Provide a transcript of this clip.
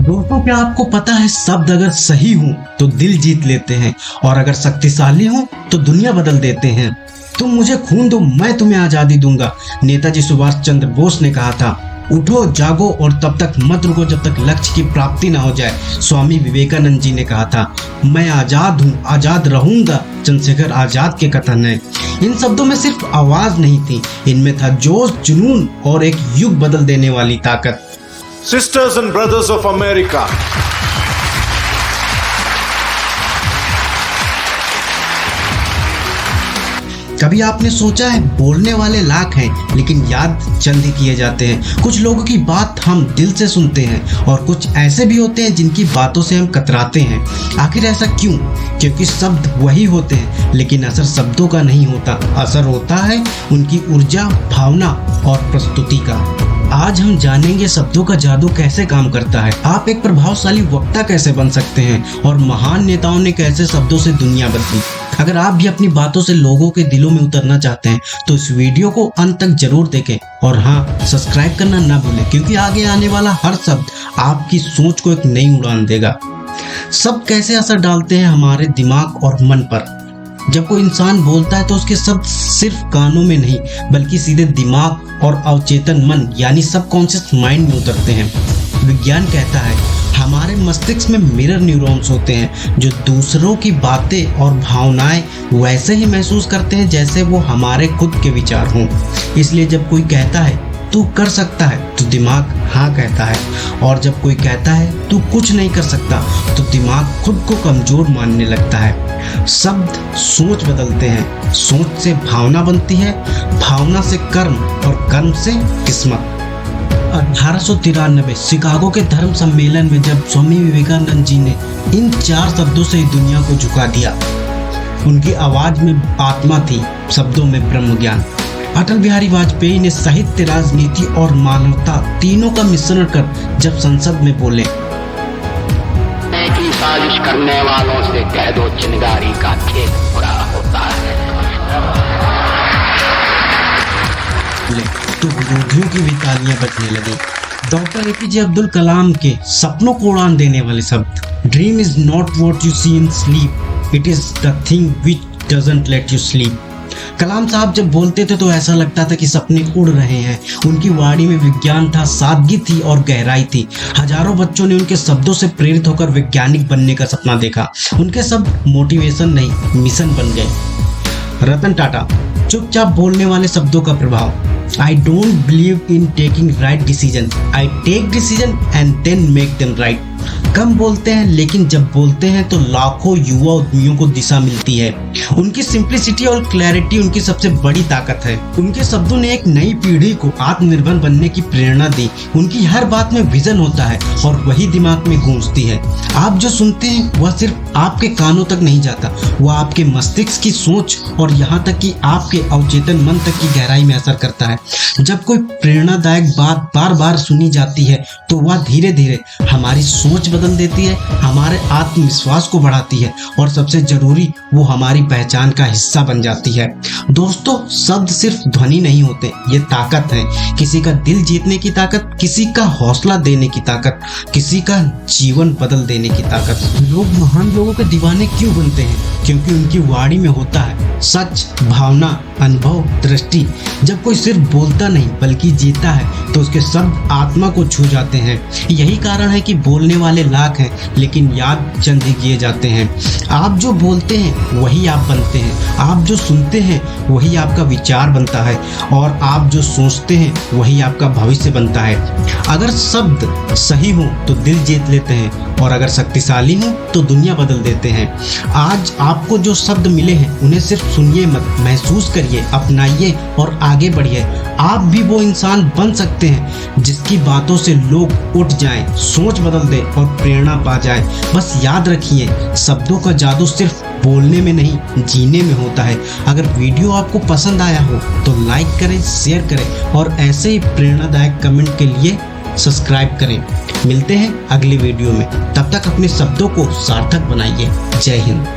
दोस्तों, क्या आपको पता है शब्द अगर सही हो तो दिल जीत लेते हैं और अगर शक्तिशाली हो तो दुनिया बदल देते हैं। तुम मुझे खून दो, मैं तुम्हें आजादी दूंगा। नेताजी सुभाष चंद्र बोस ने कहा था। उठो, जागो और तब तक मत रुको जब तक लक्ष्य की प्राप्ति ना हो जाए। स्वामी विवेकानंद जी ने कहा था, मैं आजाद हूँ, आजाद रहूंगा। चंद्रशेखर आजाद के कथन है। इन शब्दों में सिर्फ आवाज नहीं थी, इनमें था जोश, जुनून और एक युग बदल देने वाली ताकत। Sisters and brothers of America, कभी आपने सोचा है बोलने वाले लाख हैं लेकिन याद चंद ही किए जाते हैं। कुछ लोगों की बात हम दिल से सुनते हैं और कुछ ऐसे भी होते हैं जिनकी बातों से हम कतराते हैं। आखिर ऐसा क्यों? क्योंकि शब्द वही होते हैं लेकिन असर शब्दों का नहीं होता, असर होता है उनकी ऊर्जा, भावना और प्रस्तुति का। आज हम जानेंगे शब्दों का जादू कैसे काम करता है, आप एक प्रभावशाली वक्ता कैसे बन सकते हैं और महान नेताओं ने कैसे शब्दों से दुनिया बदली। अगर आप भी अपनी बातों से लोगों के दिलों में उतरना चाहते हैं तो इस वीडियो को अंत तक जरूर देखें और हाँ, सब्सक्राइब करना ना भूलें क्योंकि आगे आने वाला हर शब्द आपकी सोच को एक नई उड़ान देगा। शब्द कैसे असर डालते हैं हमारे दिमाग और मन पर? जब कोई इंसान बोलता है तो उसके शब्द सिर्फ कानों में नहीं बल्कि सीधे दिमाग और अवचेतन मन यानी सबकॉन्शियस माइंड में उतरते हैं। विज्ञान कहता है हमारे मस्तिष्क में मिरर न्यूरॉन्स होते हैं जो दूसरों की बातें और भावनाएं वैसे ही महसूस करते हैं जैसे वो हमारे खुद के विचार हों। इसलिए जब कोई कहता है तू कर सकता है तो दिमाग हाँ कहता है, और जब कोई कहता है तू कुछ नहीं कर सकता तो दिमाग खुद को कमजोर मानने लगता है। शब्द सोच बदलते हैं, सोच से भावना बनती है, भावना से कर्म और कर्म से किस्मत। 1893 शिकागो के धर्म सम्मेलन में जब स्वामी विवेकानंद जी ने इन 4 शब्दों से ही दुनिया को झुका दिया। उनकी आवाज में आत्मा थी, शब्दों में ब्रह्म ज्ञान। अटल बिहारी वाजपेयी ने साहित्य, राजनीति और मानवता तीनों का मिश्रण कर जब संसद में बोले, की साजिश करने वालों से कह दो चिंगारी का खेत पूरा होता है, तो विरोधियों की भी तालियां बजने लगी। डॉक्टर एपीजे अब्दुल कलाम के सपनों को उड़ान देने वाले शब्द, dream is not what you see in sleep, it is the thing which doesn't let you sleep. Kalam साहब जब बोलते थे तो ऐसा लगता था कि सपने उड़ रहे हैं। उनकी वाणी में विज्ञान था, सादगी थी और गहराई थी। हजारों बच्चों ने उनके शब्दों से प्रेरित होकर वैज्ञानिक बनने का सपना देखा। उनके शब्द मोटिवेशन नहीं, मिशन बन गए। रतन टाटा, चुपचाप बोलने वाले शब्दों का प्रभाव। I don't believe in taking right decision. I take decision and then make them right. कम बोलते हैं लेकिन जब बोलते हैं तो लाखों युवा उद्यमियों को दिशा मिलती है। उनकी सिंप्लिसिटी और क्लैरिटी उनकी सबसे बड़ी ताकत है। उनके शब्दों ने एक नई पीढ़ी को आत्मनिर्भर बनने की प्रेरणा दी। उनकी हर बात में विजन होता है और वही दिमाग में गूंजती है। आप जो सुनते हैं वह सिर्फ आपके कानों तक नहीं जाता, वह आपके मस्तिष्क की सोच और यहाँ तक कि आपके अवचेतन मन तक की गहराई में असर करता है। जब कोई प्रेरणादायक बात बार बार सुनी जाती है तो वह धीरे धीरे हमारी सोच बदल देती है, हमारे आत्मविश्वास को बढ़ाती है और सबसे जरूरी वो हमारी पहचान का हिस्सा बन जाती है। दोस्तों, शब्द सिर्फ ध्वनि नहीं होते, ये ताकत है। किसी का दिल जीतने की ताकत, किसी का हौसला देने की ताकत, किसी का जीवन बदल देने की ताकत। लोग महान लोगों के दीवाने क्यों बनते हैं? क्योंकि उनकी वाणी में होता है सच, भावना, अनुभव, दृष्टि। जब कोई सिर्फ बोलता नहीं बल्कि जीता है तो उसके शब्द आत्मा को छू जाते हैं। यही कारण है कि बोलने वाले लाख हैं लेकिन याद चंद ही किए जाते हैं। आप जो बोलते हैं वही आप बनते हैं, आप जो सुनते हैं वही आपका विचार बनता है और आप जो सोचते हैं वही आपका भविष्य बनता है। अगर शब्द सही हो तो दिल जीत लेते हैं और अगर शक्तिशाली हो तो दुनिया बदल देते हैं। आज आपको जो शब्द मिले हैं उन्हें सिर्फ सुनिए मत, महसूस करिए, अपनाइए और आगे बढ़िए। आप भी वो इंसान बन सकते हैं जिसकी बातों से लोग उठ जाएं, सोच बदल दे और प्रेरणा पा जाए। बस याद रखिए, शब्दों का जादू सिर्फ बोलने में नहीं, जीने में होता है। अगर वीडियो आपको पसंद आया हो तो लाइक करें, शेयर करें और ऐसे ही प्रेरणादायक कमेंट के लिए सब्सक्राइब करें। मिलते हैं अगली वीडियो में, तब तक अपने शब्दों को सार्थक बनाइए। जय हिंद।